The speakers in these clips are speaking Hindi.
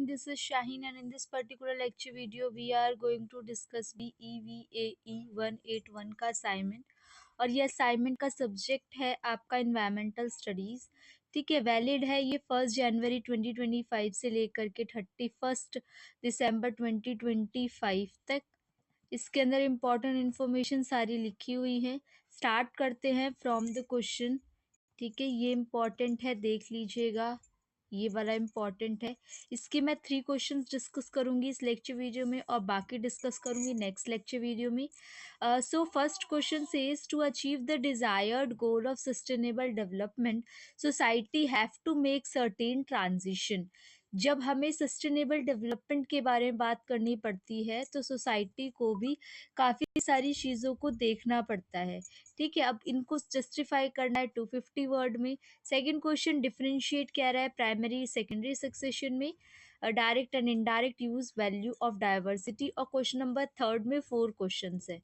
this is Shaheen, and in this particular lecture video, we are going to discuss BEVAE 181 का assignment. और ये असाइनमेंट का सब्जेक्ट है आपका इन्वायरमेंटल स्टडीज़. ठीक है, वैलिड है ये 1 जनवरी 2025 से लेकर के 31 दिसंबर 2025 तक. इसके अंदर इम्पोर्टेंट इन्फॉर्मेशन सारी लिखी हुई है. स्टार्ट करते हैं फ्रॉम द क्वेश्चन. ठीक है, ये इम्पॉर्टेंट है, देख लीजिएगा. ये वाला इम्पॉर्टेंट है. इसके मैं 3 क्वेश्चंस डिस्कस करूंगी इस लेक्चर वीडियो में, और बाकी डिस्कस करूंगी नेक्स्ट लेक्चर वीडियो में. So first question says to achieve the desired goal of sustainable development society have to make certain transition. जब हमें सस्टेनेबल डेवलपमेंट के बारे में बात करनी पड़ती है तो सोसाइटी को भी काफ़ी सारी चीज़ों को देखना पड़ता है. ठीक है, अब इनको जस्टिफाई करना है 250 वर्ड में. सेकंड क्वेश्चन डिफरेंशिएट कह रहा है प्राइमरी सेकेंडरी सक्सेशन में, direct and indirect use value of diversity. और क्वेश्चन नंबर थर्ड में 4 क्वेश्चन है.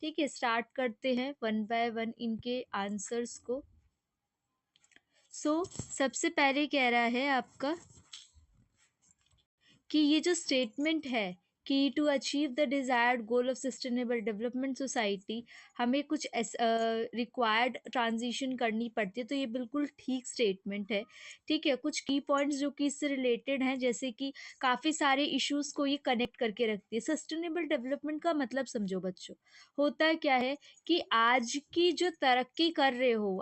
ठीक है, स्टार्ट करते हैं वन बाय वन इनके आंसर्स को. सबसे पहले कह रहा है आपका कि ये जो स्टेटमेंट है कि to achieve the desired goal of sustainable development society हमें कुछ रिक्वायर्ड ट्रांजिशन करनी पड़ती है, तो ये बिल्कुल ठीक स्टेटमेंट है. ठीक है, कुछ की पॉइंट्स जो कि इससे रिलेटेड हैं, जैसे कि काफ़ी सारे इश्यूज़ को ये कनेक्ट करके रखती है. सस्टेनेबल डेवलपमेंट का मतलब समझो बच्चों, होता क्या है कि आज की जो तरक्की कर रहे हो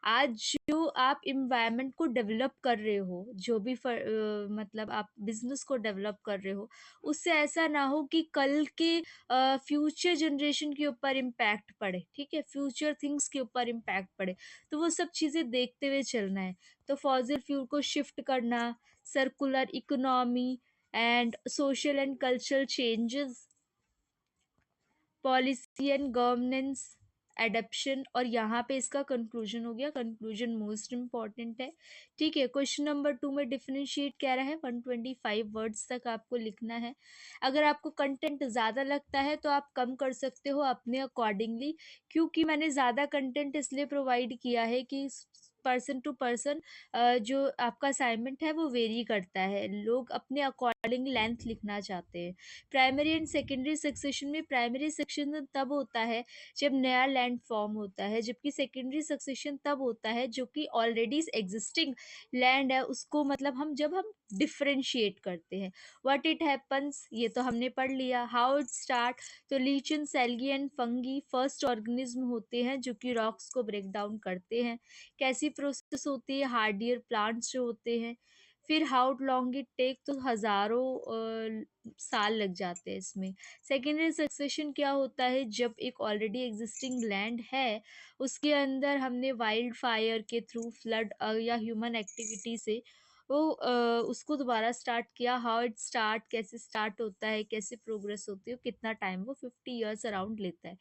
आज जो आप इन्वायरमेंट को डेवलप कर रहे हो, जो भी मतलब आप बिजनेस को डेवलप कर रहे हो, उससे ऐसा ना हो कि कल के फ्यूचर जनरेशन के ऊपर इम्पैक्ट पड़े. ठीक है, फ्यूचर थिंग्स के ऊपर इम्पैक्ट पड़े, तो वो सब चीज़ें देखते हुए चलना है. तो फॉसिल फ्यूल को शिफ्ट करना, circular economy and social and cultural changes, policy and governance, adaption. और यहाँ पे इसका कंक्लूजन हो गया. कंक्लूजन मोस्ट इम्पॉर्टेंट है. ठीक है, क्वेश्चन नंबर 2 में डिफरेंशिएट कह रहा है 125 वर्ड्स तक आपको लिखना है. अगर आपको कंटेंट ज़्यादा लगता है तो आप कम कर सकते हो अपने अकॉर्डिंगली, क्योंकि मैंने ज़्यादा कंटेंट इसलिए प्रोवाइड किया है कि पर्सन टू पर्सन जो आपका असाइनमेंट है वो वेरी करता है. लोग अपने अकॉर्डिंग लेंथ लिखना चाहते हैं. प्राइमरी एंड सेकेंडरी सक्सेशन में प्राइमरी सक्सेशन तब होता है जब नया लैंड फॉर्म होता है, जबकि सेकेंडरी सक्सेशन तब होता है जो कि ऑलरेडी एग्जिस्टिंग लैंड है उसको, मतलब जब हम डिफरेंशिएट करते हैं. व्हाट इट हैपन्स ये तो हमने पढ़ लिया. हाउ इट स्टार्ट, तो लीचन, सेल्गी एंड फंगी फर्स्ट ऑर्गेनिज्म होते हैं जो कि रॉक्स को ब्रेक डाउन करते हैं. कैसी प्रोसेस होती है, हार्डियर प्लांट्स जो होते हैं. फिर हाउ लॉन्ग इट टेक, तो हज़ारों साल लग जाते हैं इसमें. सेकेंडरी सक्सेशन क्या होता है, जब एक ऑलरेडी एग्जिस्टिंग लैंड है उसके अंदर हमने वाइल्ड फायर के थ्रू, फ्लड या ह्यूमन एक्टिविटी से उसको दोबारा स्टार्ट किया. हाउ इट स्टार्ट, कैसे स्टार्ट होता है, कैसे प्रोग्रेस होती है, कितना टाइम, वो 50 ईयर्स अराउंड लेता है.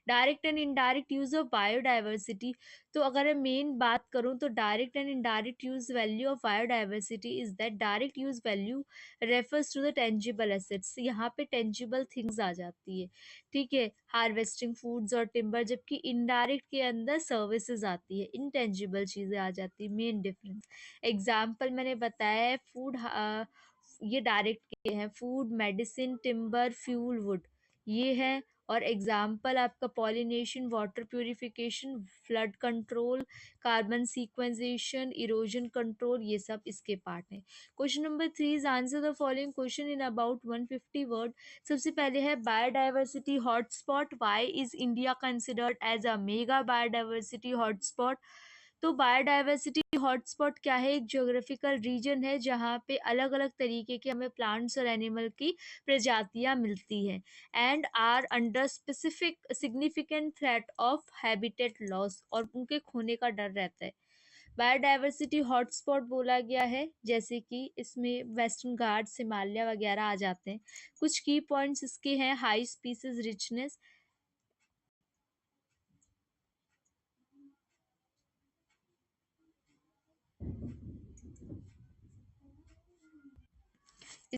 Direct and indirect use of biodiversity, तो अगर मैं मेन बात करूं तो direct and indirect use value of biodiversity is that direct use value refers to the tangible assets. यहाँ पे टेंजिबल थिंग्स आ जाती है. ठीक है, हार्वेस्टिंग फूड्स और टिम्बर, जबकि इनडायरेक्ट के अंदर सर्विसेज आती है, इनटेंजिबल चीज़ें आ जाती है. मेन डिफरेंस एग्जाम्पल मैंने बताया है. फूड ये डायरेक्ट के हैं, food, medicine, timber, fuel, wood ये है. और एग्जाम्पल आपका pollination, water purification, flood control, carbon sequestration, erosion control, ये सब इसके पार्ट हैं. Question number 3 is answer the following question in about 150 word. सबसे पहले है biodiversity hotspot. Why is India considered as a mega biodiversity hotspot. तो बायोडाइवर्सिटी हॉटस्पॉट क्या है, एक ज्योग्राफिकल रीजन है जहाँ पे अलग अलग तरीके के हमें प्लांट्स और एनिमल की प्रजातियाँ मिलती हैं and are under specific significant threat of habitat loss, और उनके खोने का डर रहता है. बायोडाइवर्सिटी हॉटस्पॉट बोला गया है जैसे कि इसमें वेस्टर्न घाट्स, हिमालय वगैरह आ जाते हैं. कुछ की पॉइंट्स इसके हैं, हाई स्पीसीज रिचनेस,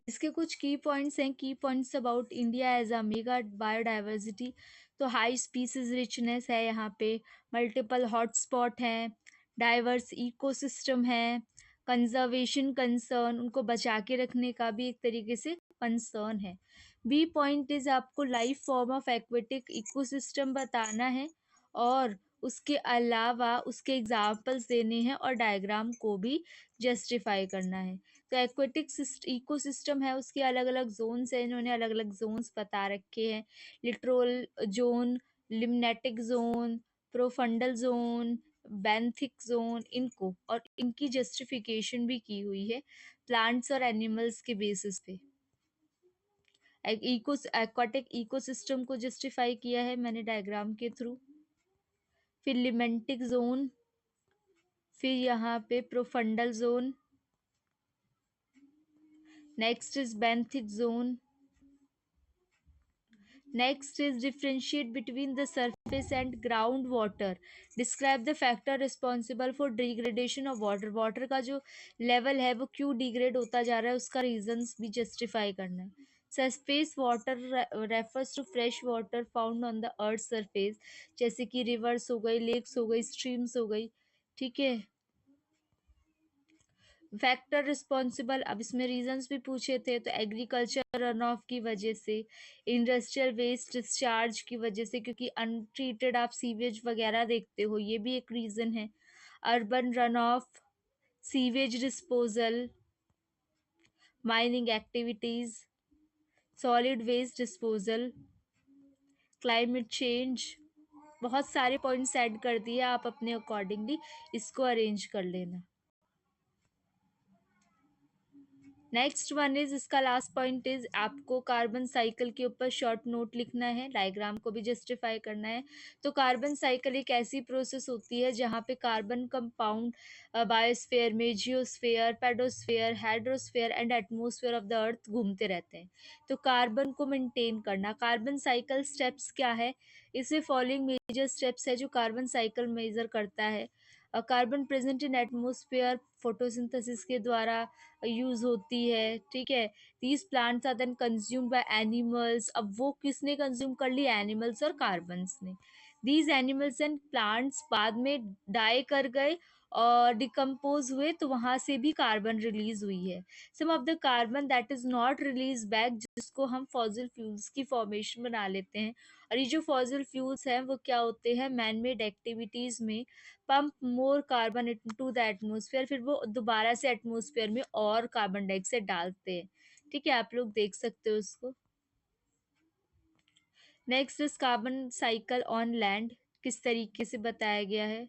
इसके कुछ की पॉइंट्स हैं. Key points about India as a mega biodiversity, तो हाई स्पीसीज रिचनेस है यहाँ पे, मल्टीपल हॉटस्पॉट हैं, डाइवर्स इकोसिस्टम है, कंजर्वेशन कंसर्न, उनको बचा के रखने का भी एक तरीके से कंसर्न है। बी पॉइंट इज आपको life form of aquatic ecosystem बताना है और उसके अलावा उसके एग्जाम्पल्स देने हैं और डायग्राम को भी जस्टिफाई करना है। तो एक्वेटिक इकोसिस्टम है, उसके अलग अलग जोन्स हैं, इन्होंने अलग अलग जोन्स बता रखे हैं। Littoral zone, limnetic zone, profundal zone, benthic zone, इनको और इनकी जस्टिफिकेशन भी की हुई है प्लांट्स और एनिमल्स के बेसिस पे। इको एक्वाटिक इकोसिस्टम को जस्टिफाई किया है मैंने डायग्राम के थ्रू। फिर लिमेंटिक जोन, फिर यहाँ पे profundal zone, next is benthic zone, next is differentiate between the surface and groundwater, describe the factor responsible for degradation of water का जो लेवल है वो क्यों डिग्रेड होता जा रहा है उसका रीजंस भी जस्टिफाई करना है। Surface water refers to fresh water found on the earth surface, जैसे कि रिवर्स हो गई, लेक्स हो गई, स्ट्रीम्स हो गई, ठीक है। फैक्टर रिस्पॉन्सिबल, अब इसमें रीजंस भी पूछे थे, तो एग्रीकल्चर रन ऑफ की वजह से, इंडस्ट्रियल वेस्ट डिस्चार्ज की वजह से, क्योंकि अनट्रीटेड आप सीवेज वगैरह देखते हो, ये भी एक रीजन है। Urban run off, sewage disposal, mining activities, solid waste disposal, climate change, बहुत सारे पॉइंट्स ऐड कर दिए, आप अपने अकॉर्डिंगली इसको अरेंज कर लेना। नेक्स्ट वन इज, इसका लास्ट पॉइंट इज आपको कार्बन साइकिल के ऊपर शॉर्ट नोट लिखना है, डायग्राम को भी जस्टिफाई करना है। तो कार्बन साइकिल एक ऐसी प्रोसेस होती है जहाँ पे कार्बन कंपाउंड बायोस्फेयर में geosphere, pedosphere, hydrosphere and atmosphere of the earth घूमते रहते हैं। तो कार्बन को मेंटेन करना, कार्बन साइकिल स्टेप्स क्या है, इसमें फॉलोइंग मेजर स्टेप्स है जो कार्बन साइकिल मेजर करता है। Carbon present in atmosphere photosynthesis के द्वारा यूज होती है, ठीक है। These plants are then consumed by animals, अब वो किसने कंज्यूम कर ली, एनिमल्स और कार्बन्स ने। दीज एनिमल्स एंड प्लांट्स बाद में डाई कर गए और डिकम्पोज हुए, तो वहां से भी कार्बन रिलीज हुई है। Some of the carbon that is not release back, जिसको हम फॉसिल फ्यूल्स की फॉर्मेशन बना लेते हैं। और ये जो फॉसिल फ्यूल्स हैं वो क्या होते हैं, मैन मेड एक्टिविटीज में pump more carbon into the atmosphere, फिर वो दोबारा से एटमोसफेयर में और कार्बन डाइऑक्साइड डालते हैं, ठीक है। आप लोग देख सकते हो उसको। Next is carbon cycle on land, किस तरीके से बताया गया है,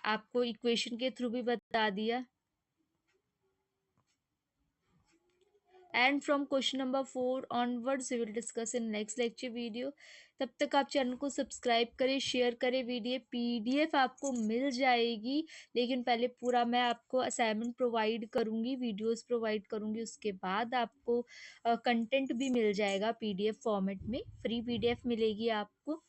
आपको इक्वेशन के थ्रू भी बता दिया। And from question number 4 onwards we will discuss in next lecture video. तब तक आप चैनल को सब्सक्राइब करें, शेयर करें, वीडियो पीडीएफ आपको मिल जाएगी, लेकिन पहले पूरा मैं आपको असाइनमेंट प्रोवाइड करूंगी, वीडियोस प्रोवाइड करूंगी, उसके बाद आपको कंटेंट भी मिल जाएगा पीडीएफ फॉर्मेट में, फ्री पीडीएफ मिलेगी आपको।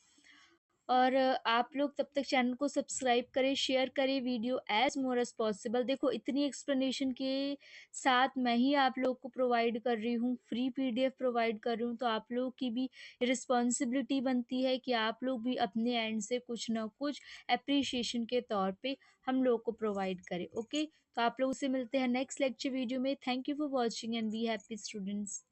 और आप लोग तब तक चैनल को सब्सक्राइब करें, शेयर करें video as more as possible. देखो इतनी एक्सप्लेनेशन के साथ मैं ही आप लोग को प्रोवाइड कर रही हूँ, फ्री पीडीएफ प्रोवाइड कर रही हूँ, तो आप लोग की भी रिस्पॉन्सिबिलिटी बनती है कि आप लोग भी अपने एंड से कुछ ना कुछ अप्रिशिएशन के तौर पे हम लोग को प्रोवाइड करें। ओके, तो आप लोग से मिलते हैं नेक्स्ट लेक्चर वीडियो में। Thank you for watching and be happy students.